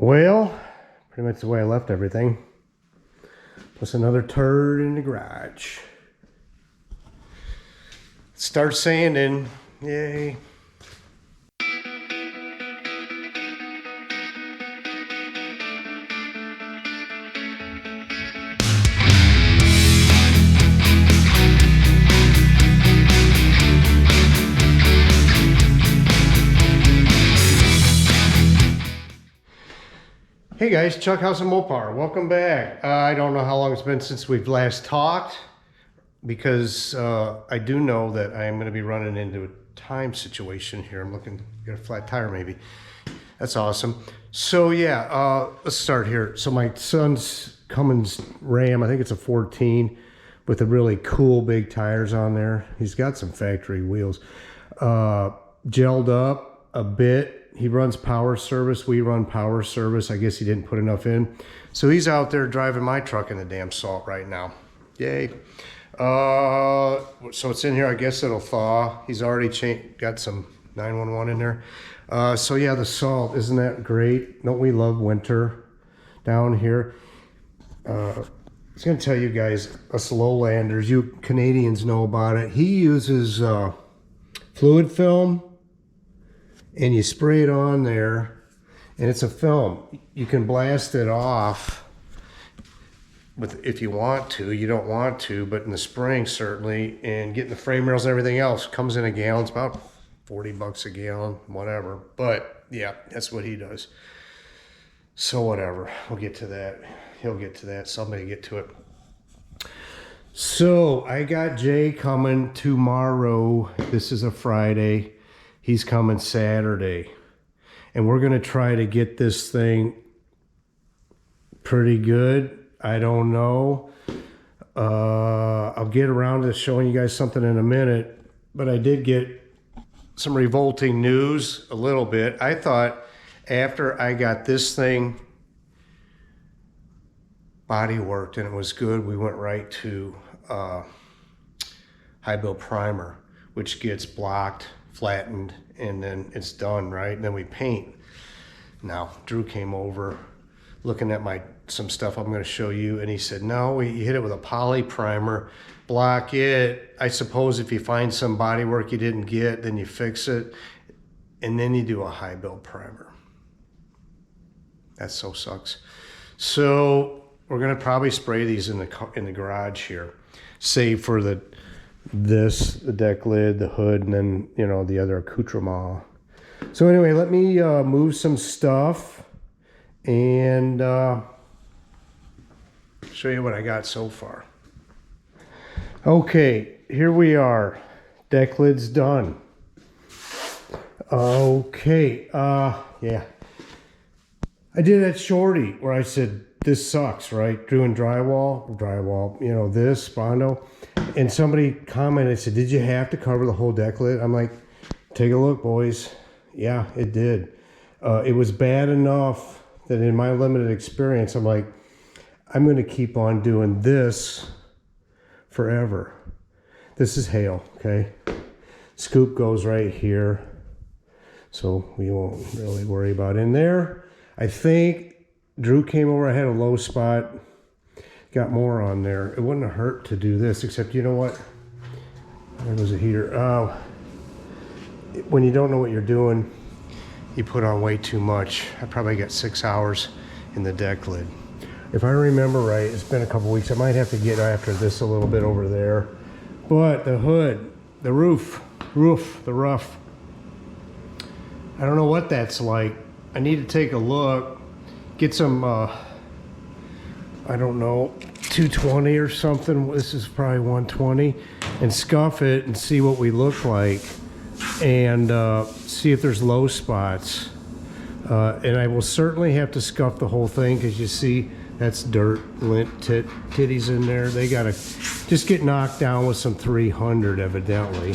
Well, pretty much the way I left everything. Plus another turd in the garage. Start sanding. Yay. Hey guys, Chuck House and Mopar, welcome back. I don't know how long it's been since we've last talked because I do know that I'm going to be running into a time situation here. I'm looking to get a flat tire maybe. That's awesome. So yeah, let's start here. So my son's Cummins Ram, I think it's a 14 with the really cool big tires on there. He's got some factory wheels. Gelled up a bit. He runs power service. We run power service. I guess he didn't put enough in. So he's out there driving my truck in the damn salt right now. Yay. So it's in here. I guess it'll thaw. He's already got some 911 in there. So yeah, the salt, isn't that great? Don't we love winter down here? I was going to tell you guys, us lowlanders, you Canadians know about it. He uses fluid film. And you spray it on there, and it's a film. You can blast it off if you want to. You don't want to, but in the spring certainly, and getting the frame rails and everything else comes in a gallon. It's about 40 bucks a gallon, whatever. But yeah, that's what he does. So whatever, we'll get to that. He'll get to that. Somebody get to it. So I got Jay coming tomorrow. This is a Friday. He's coming Saturday, and we're going to try to get this thing pretty good. I don't know. I'll get around to showing you guys something in a minute, but I did get some revolting news a little bit. I thought after I got this thing bodyworked and it was good, we went right to high build primer, which gets blocked, flattened, and then it's done, right? And then we paint. Now Drew came over looking at some stuff I'm going to show you, and he said no, you hit it with a poly primer, block it. I suppose if you find some body work you didn't get, then you fix it, and then you do a high build primer. That so sucks. So we're going to probably spray these in the garage here, save for the deck lid, the hood, and then, you know, the other accoutrement. So anyway, let me move some stuff and show you what I got so far. Okay, here we are. Deck lid's done. Okay, yeah. I did that shorty where I said, this sucks, right? Doing drywall, you know, this, Bondo. And somebody commented, said, did you have to cover the whole deck lid? I'm like, take a look, boys. Yeah, it did. It was bad enough that in my limited experience, I'm like, I'm going to keep on doing this forever. This is hail, okay? Scoop goes right here, so we won't really worry about in there. I think Drew came over. I had a low spot. Got more on there. It wouldn't have hurt to do this, except you know what? There was a heater. When you don't know what you're doing, you put on way too much. I probably got 6 hours in the deck lid. If I remember right, it's been a couple weeks. I might have to get after this a little bit over there. But the hood, the roof, the rough. I don't know what that's like. I need to take a look, get some, I don't know, 220 or something. This is probably 120, and scuff it and see what we look like, and see if there's low spots. And I will certainly have to scuff the whole thing, because you see that's dirt, lint, titties in there. They gotta just get knocked down with some 300 evidently.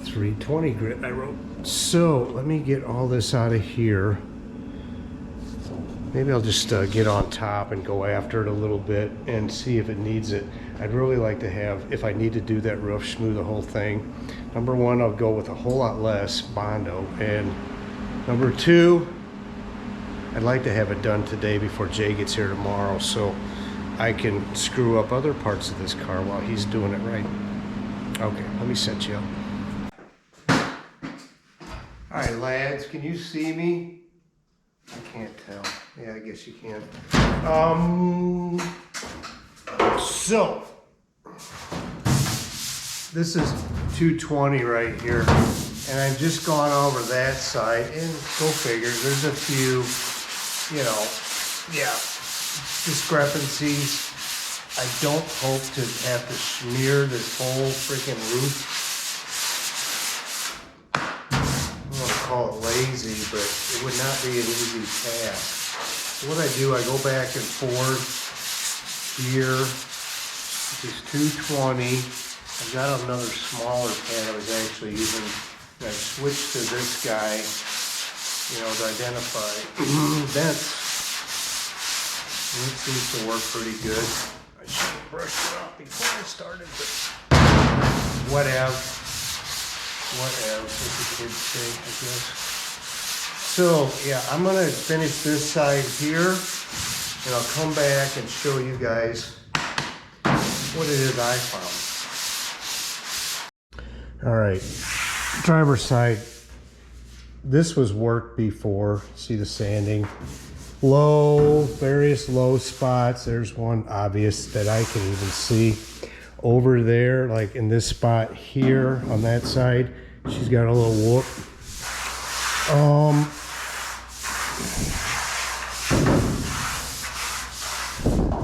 320 grit I wrote. So let me get all this out of here. Maybe I'll just get on top and go after it a little bit and see if it needs it. I'd really like to have, if I need to do that roof, smooth the whole thing. Number one, I'll go with a whole lot less Bondo. And number two, I'd like to have it done today before Jay gets here tomorrow, so I can screw up other parts of this car while he's doing it right. Okay, let me set you up. All right, lads, can you see me? I can't tell. Yeah, I guess you can. So this is 220 right here, and I've just gone over that side, and go figure, there's a few, you know, yeah, discrepancies. I don't hope to have to smear this whole freaking roof. I don't want to call it lazy, but it would not be an easy task. So what I do, I go back and forth here. This is 220. I've got another smaller pad I was actually using. And I switched to this guy, you know, to identify vents. And it seems to work pretty good. I should have brushed it off before I started, but whatever, as the kids say, I guess. So yeah, I'm gonna finish this side here, and I'll come back and show you guys what it is I found. All right, driver's side. This was worked before. See the sanding? Low, various low spots. There's one obvious that I can even see over there, like in this spot here on that side. She's got a little whoop.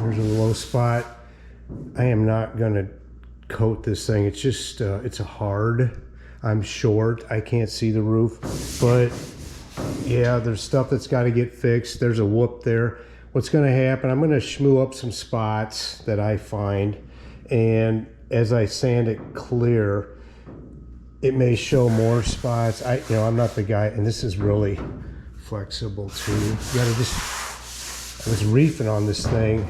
There's a low spot. I am not gonna coat this thing. It's just it's a hard. I'm short, I can't see the roof, but yeah, there's stuff that's got to get fixed. There's a whoop there. What's going to happen, I'm going to schmoo up some spots that I find, and as I sand it clear, it may show more spots. I'm not the guy, and this is really flexible too. You gotta I was reefing on this thing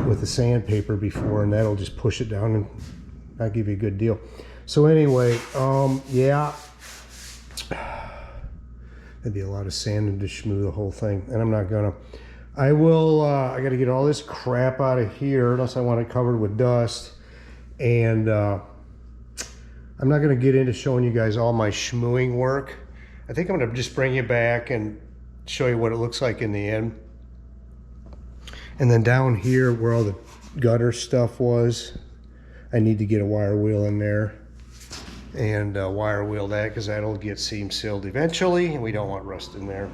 with the sandpaper before, and that'll just push it down and I'll give you a good deal. So anyway, yeah, that'd be a lot of sanding to schmoo the whole thing, and I'm not gonna. I will, I gotta get all this crap out of here unless I want it covered with dust, and I'm not gonna get into showing you guys all my schmooing work. I think I'm gonna just bring you back and show you what it looks like in the end. And then down here where all the gutter stuff was, I need to get a wire wheel in there and wire wheel that, because that'll get seam sealed eventually, and we don't want rust in there.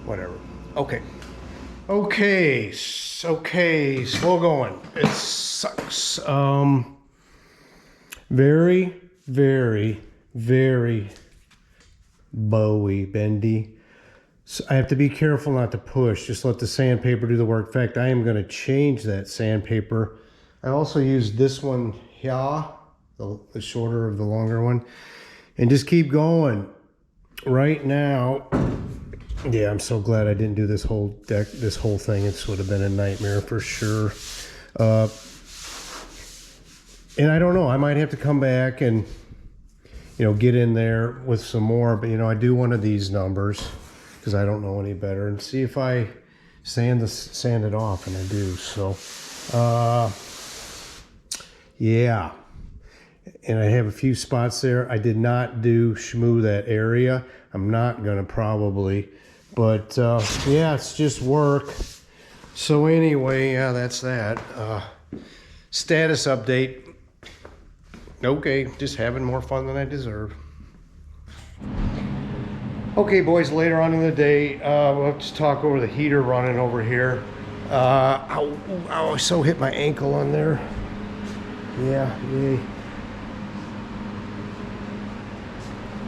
Whatever. Okay, slow going. It sucks. Very, very, very bowy, bendy. So I have to be careful not to push. Just let the sandpaper do the work. In fact, I am going to change that sandpaper. I also use this one here, the shorter of the longer one, and just keep going. Right now, yeah, I'm so glad I didn't do this whole deck, this whole thing. It would have been a nightmare for sure. And I don't know, I might have to come back and, you know, get in there with some more, but you know, I do one of these numbers because I don't know any better, and see if I sand it off, and I do. So yeah, and I have a few spots there. I did not do schmoo that area. I'm not gonna probably, but yeah, it's just work. So anyway, yeah, that's that. Status update. Okay, just having more fun than I deserve. Okay, boys, later on in the day, we'll just talk over the heater running over here. Ow, I so hit my ankle on there. Yeah, yay.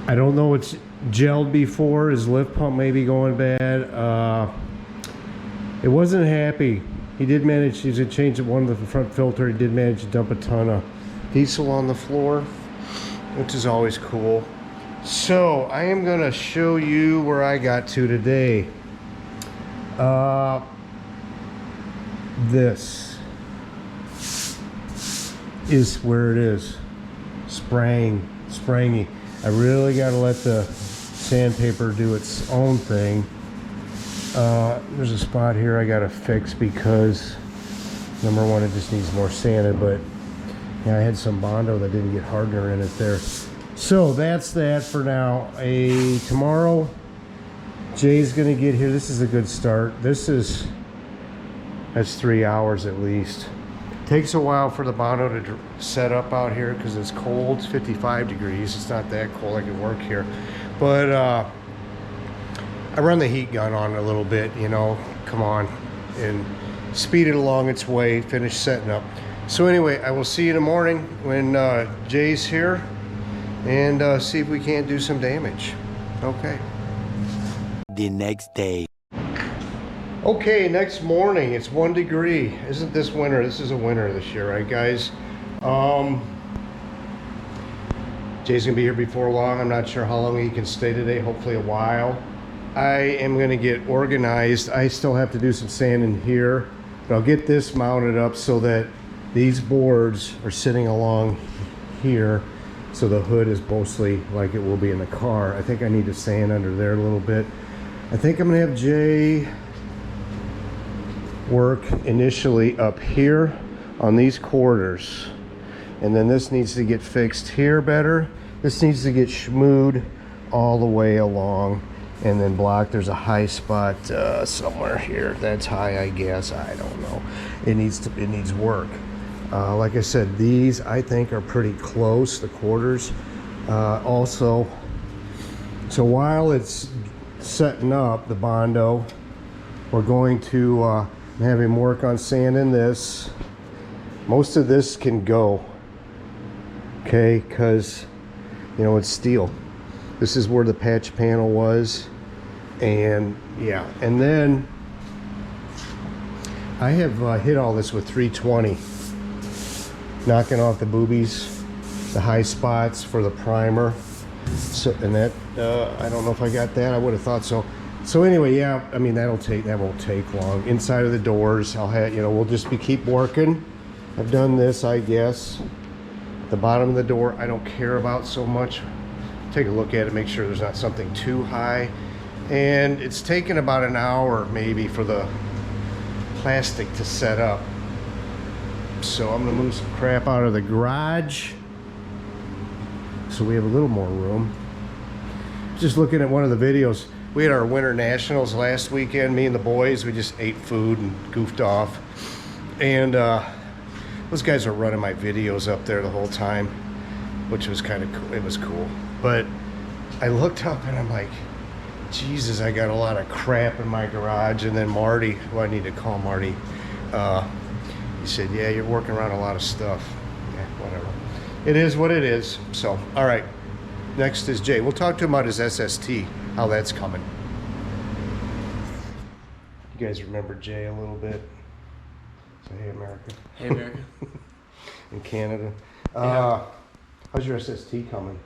I don't know what's gelled before. His lift pump may be going bad. It wasn't happy. He did manage to change one of the front filter. He did manage to dump a ton of diesel on the floor, which is always cool. So I am going to show you where I got to today. This is where it is. Sprangy. I really got to let the sandpaper do its own thing. There's a spot here I gotta fix because number one, it just needs more sanded, but yeah, I had some Bondo that didn't get hardener in it there. So that's that for now. Tomorrow, Jay's gonna get here. This is a good start. That's 3 hours at least. Takes a while for the Bondo to set up out here because it's cold. It's 55 degrees. It's not that cold. I can work here, but I run the heat gun on it a little bit, you know, come on, and speed it along its way, finish setting up. So anyway, I will see you in the morning when Jay's here and see if we can't do some damage. Okay. The next day. Okay, next morning, it's 1 degree. Isn't this winter? This is a winter this year, right guys? Jay's gonna be here before long. I'm not sure how long he can stay today, hopefully a while. I am gonna get organized. I still have to do some sanding here, but I'll get this mounted up so that these boards are sitting along here, so the hood is mostly like it will be in the car. I think I need to sand under there a little bit. I think I'm gonna have Jay work initially up here on these quarters, and then this needs to get fixed here better. This needs to get schmooed all the way along and then blocked. There's a high spot somewhere here that's high, I guess. I don't know. It needs work. Like I said, these I think are pretty close, the quarters. Also, so while it's setting up the Bondo, we're going to have him work on sanding this. Most of this can go, okay, because you know it's steel. This is where the patch panel was, and yeah, and then I have hit all this with 320, knocking off the boobies, the high spots for the primer. So, and that I don't know if I got that. I would have thought so. So anyway, yeah, I mean that won't take long. Inside of the doors, I'll have, you know, we'll just keep working. I've done this, I guess. The bottom of the door, I don't care about so much. Take a look at it, make sure there's not something too high. And it's taken about an hour maybe for the plastic to set up. So I'm gonna move some crap out of the garage so we have a little more room. Just looking at one of the videos, we had our winter nationals last weekend, me and the boys. We just ate food and goofed off. And those guys were running my videos up there the whole time, which was kind of cool. It was cool. But I looked up and I'm like, Jesus, I got a lot of crap in my garage. And then Marty, who I need to call Marty, he said, yeah, you're working around a lot of stuff. Yeah, whatever. It is what it is. So, all right. Next is Jay. We'll talk to him about his SST, how that's coming. You guys remember Jay a little bit? Say, hey, America. Hey, America. In Canada. Yeah. How's your SST coming?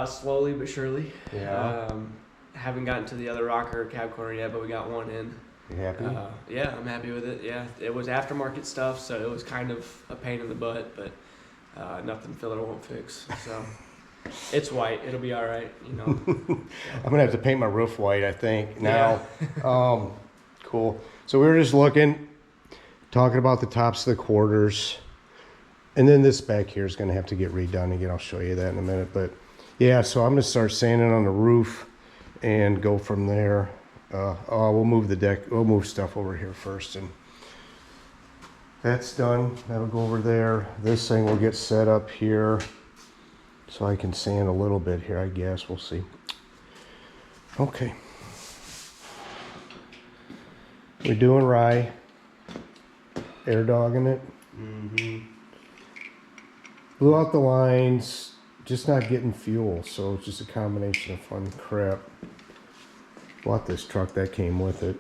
Slowly but surely. Yeah. Haven't gotten to the other rocker cab corner yet, but we got one in. You happy? Yeah, I'm happy with it. Yeah, it was aftermarket stuff, so it was kind of a pain in the butt, but nothing filler won't fix. So it's white. It'll be all right, you know. I'm gonna have to paint my roof white, I think. Now, yeah. Cool. So we were just looking, talking about the tops of the quarters, and then this back here is gonna have to get redone again. I'll show you that in a minute. But yeah, so I'm gonna start sanding on the roof and go from there. We'll move the deck. We'll move stuff over here first, and that's done. That'll go over there. This thing will get set up here, so I can sand a little bit here, I guess. We'll see. Okay. We're doing rye. Air dogging it. Mm-hmm. Blew out the lines. Just not getting fuel, so it's just a combination of fun crap. Bought this truck that came with it,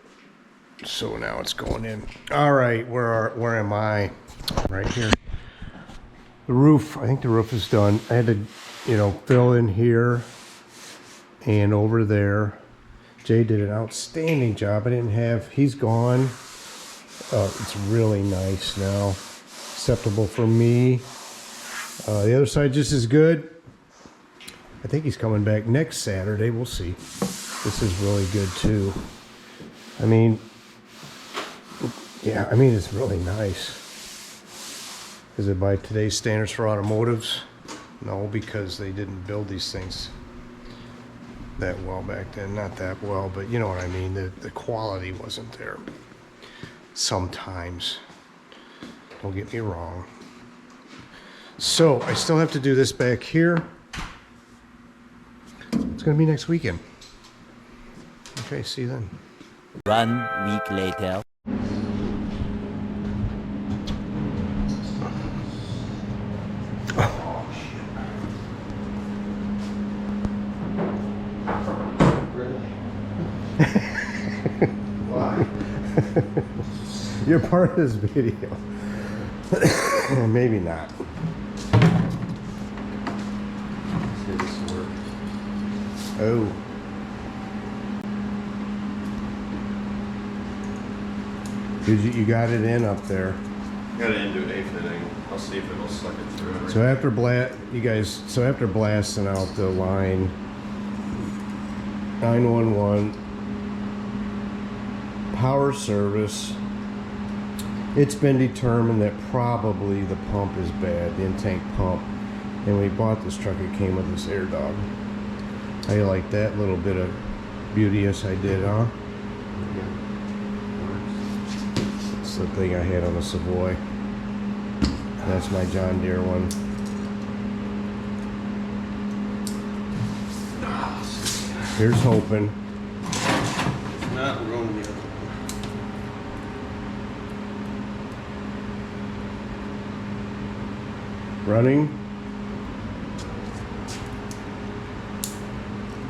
so now it's going in. All right, where am I? Right here. The roof, I think the roof is done. I had to, you know, fill in here and over there. Jay did an outstanding job. He's gone. It's really nice now. Acceptable for me. The other side just as good. I think he's coming back next Saturday. We'll see. This is really good too. I mean, yeah, I mean, it's really nice. Is it by today's standards for automotives? No, because they didn't build these things that well back then. Not that well, but you know what I mean. The quality wasn't there. Sometimes. Don't get me wrong. So, I still have to do this back here. It's going to be next weekend. Okay, see you then. 1 week later. Why? You're part of this video. Maybe not. Oh. You got it in up there. Got it into a fitting. I'll see if it'll suck it through. So after blasting out the line 911 power service, it's been determined that probably the pump is bad, the in-tank pump. And we bought this truck, it came with this air dog. How you like that little bit of beauteous I did, huh? It's the thing I had on the Savoy. That's my John Deere one. Here's hoping. Not Romeo. Running?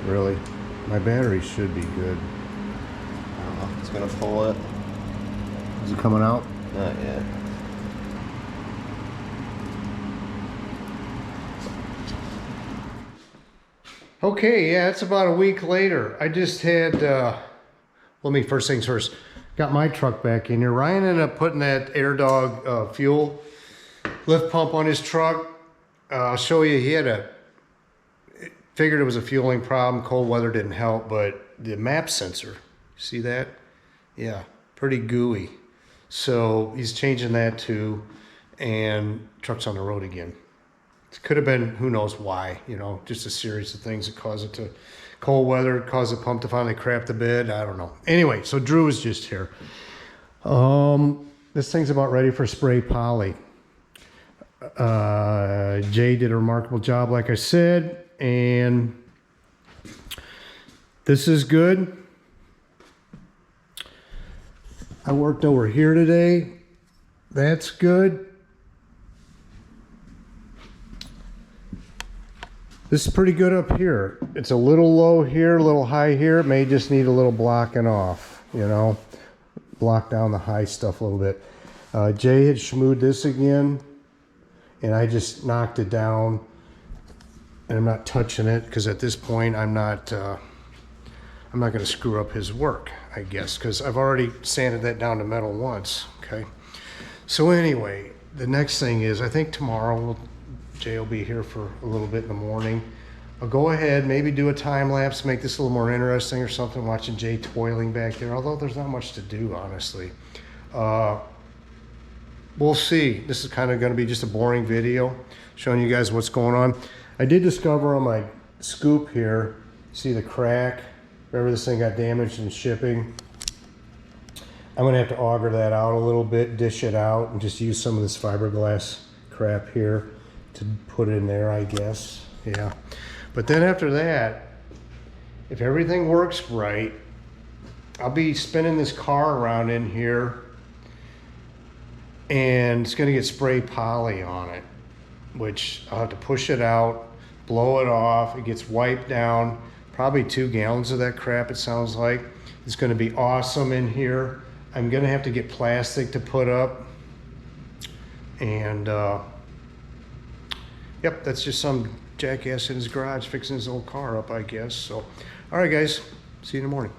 Really? My battery should be good. I don't know if it's gonna pull it. Is it coming out? Not yet. Okay, yeah, it's about a week later. I just had, first things first, got my truck back in here. Ryan ended up putting that AirDog fuel lift pump on his truck. I'll show you, figured it was a fueling problem. Cold weather didn't help, but the map sensor, see that? Yeah, pretty gooey. So he's changing that too, and truck's on the road again. It could have been, who knows why, just a series of things that cause it to, cold weather caused the pump to finally crap the bed. I don't know. Anyway, so Drew is just here. This thing's about ready for spray poly. Jay did a remarkable job, like I said, and this is good. I worked over here today. That's good. This is pretty good up here. It's a little low here, a little high here. It may just need a little blocking off, block down the high stuff a little bit. Jay had schmooed this again, and I just knocked it down, and I'm not touching it because at this point I'm not going to screw up his work, I guess, because I've already sanded that down to metal once. Okay. So anyway, the next thing is I think tomorrow Jay will be here for a little bit in the morning. I'll go ahead, maybe do a time lapse, make this a little more interesting or something, watching Jay toiling back there, although there's not much to do, honestly. We'll see. This is kind of going to be just a boring video showing you guys what's going on. I did discover on my scoop here, see the crack? Remember this thing got damaged in shipping? I'm going to have to auger that out a little bit, dish it out, and just use some of this fiberglass crap here to put in there, I guess. Yeah. But then after that, if everything works right, I'll be spinning this car around in here, and it's going to get spray poly on it, which I'll have to push it out, blow it off. It gets wiped down, probably 2 gallons of that crap, it sounds like. It's going to be awesome in here. I'm going to have to get plastic to put up, and yep, that's just some jackass in his garage fixing his old car up, I guess. So, all right, guys, see you in the morning.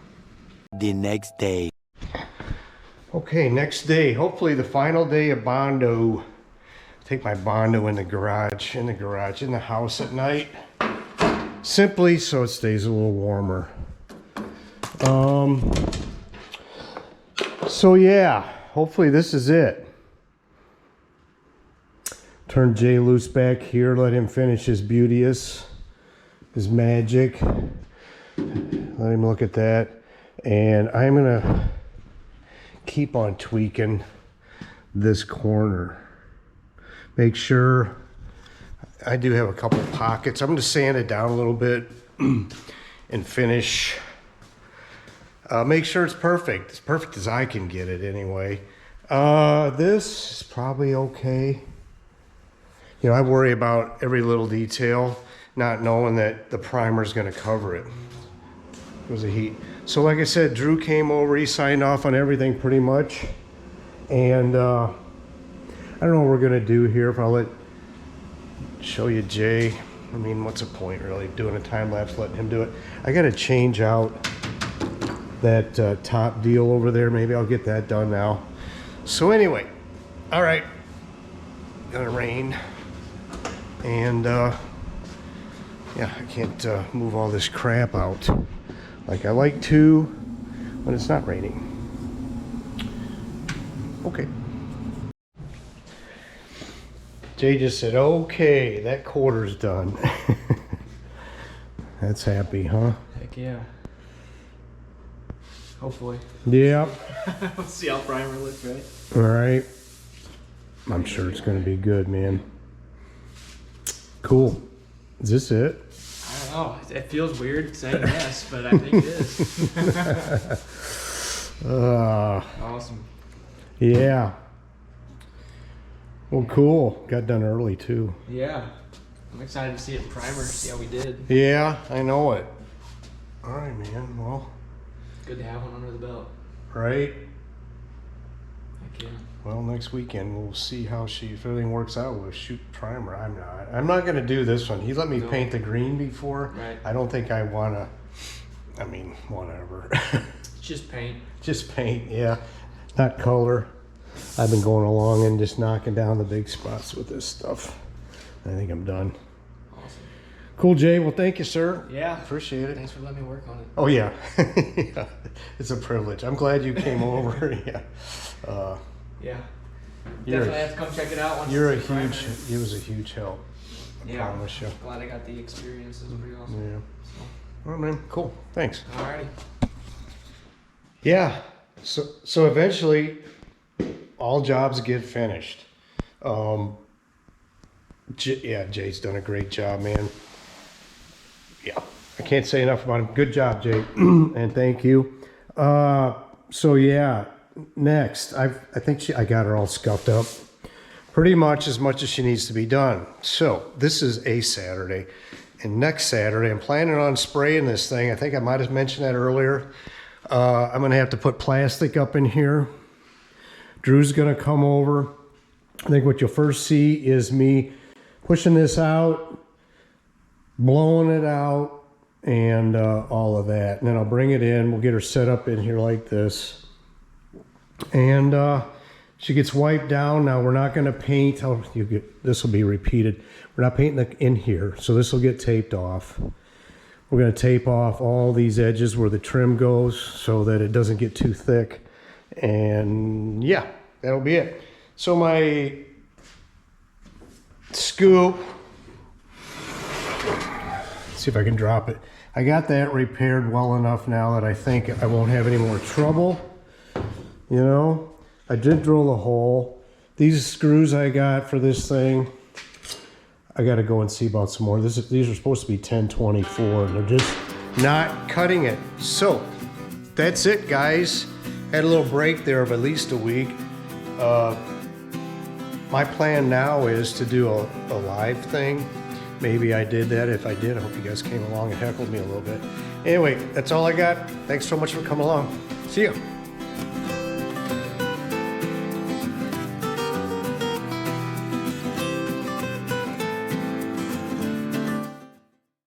The next day. Okay, next day, hopefully the final day of Bondo. Take my Bondo in the garage, in the house at night, simply so it stays a little warmer. So yeah, hopefully this is it. Turn Jay loose back here, let him finish his beauteous, his magic. Let him look at that. And I'm gonna keep on tweaking this corner. Make sure, I do have a couple of pockets. I'm gonna sand it down a little bit and finish. Make sure it's perfect. As perfect as I can get it anyway. This is probably okay. You know, I worry about every little detail, not knowing that the primer is going to cover it. It was a heat. So like I said, Drew came over, he signed off on everything pretty much. And I don't know what we're going to do here. If I'll show you Jay. I mean, what's the point really doing a time lapse, letting him do it? I got to change out that top deal over there. Maybe I'll get that done now. So anyway, all right, gonna rain. And yeah, I can't move all this crap out like I like to when it's not raining. Okay. Jay just said, okay, that quarter's done. That's happy, huh? Heck yeah. Hopefully. Yeah. We'll see how primer looks, right? All right. I'm sure it's going to be good, man. Cool. Is this it? I don't know. It feels weird saying yes, but I think it is. Awesome. Yeah. Well, cool. Got done early, too. Yeah. I'm excited to see it in primer, see how we did. Yeah, I know it. All right, man. Well, Good to have one under the belt. right. Heck yeah. Well, next weekend we'll see how if everything works out. We'll shoot primer. I'm not going to do this one. He let me paint the green before. Right. I don't think I want to. I mean, whatever. Just paint. Just paint, yeah. Not color. I've been going along and just knocking down the big spots with this stuff. I think I'm done. Awesome. Cool, Jay. Well, thank you, sir. Yeah. Appreciate it. Thanks for letting me work on it. Oh, yeah. Yeah. It's a privilege. I'm glad you came over. Yeah. Yeah. You're Definitely have to come check it out once You're a it's in primer. huge, it was a huge help. I Yeah. promise you. Glad I got the experience. It was pretty awesome. Yeah. All right, man. Cool. Thanks. Alrighty. Yeah. So eventually, all jobs get finished. Yeah, Jay's done a great job, man. Yeah, I can't say enough about him. Good job, Jay, and thank you. So yeah, next, I think I got her all scuffed up, pretty much as she needs to be done. So this is a Saturday, and next Saturday I'm planning on spraying this thing. I think I might have mentioned that earlier. I'm gonna have to put plastic up in here. Drew's gonna come over. I think what you'll first see is me pushing this out, blowing it out, and all of that. And then I'll bring it in. We'll get her set up in here like this. And she gets wiped down. Now we're not gonna paint. This will be repeated. We're not painting in here, so this will get taped off. We're gonna tape off all these edges where the trim goes so that it doesn't get too thick. And yeah, that'll be it. So my scoop, let's see if I can drop it. I got that repaired well enough now that I think I won't have any more trouble. You know, I did drill a hole. These screws I got for this thing, I got to go and see about some more. These are supposed to be 1024 and they're just not cutting it. So that's it, guys. Had a little break there of at least a week. My plan now is to do a live thing. Maybe I did that. If I did, I hope you guys came along and heckled me a little bit. Anyway, that's all I got. Thanks so much for coming along. See ya.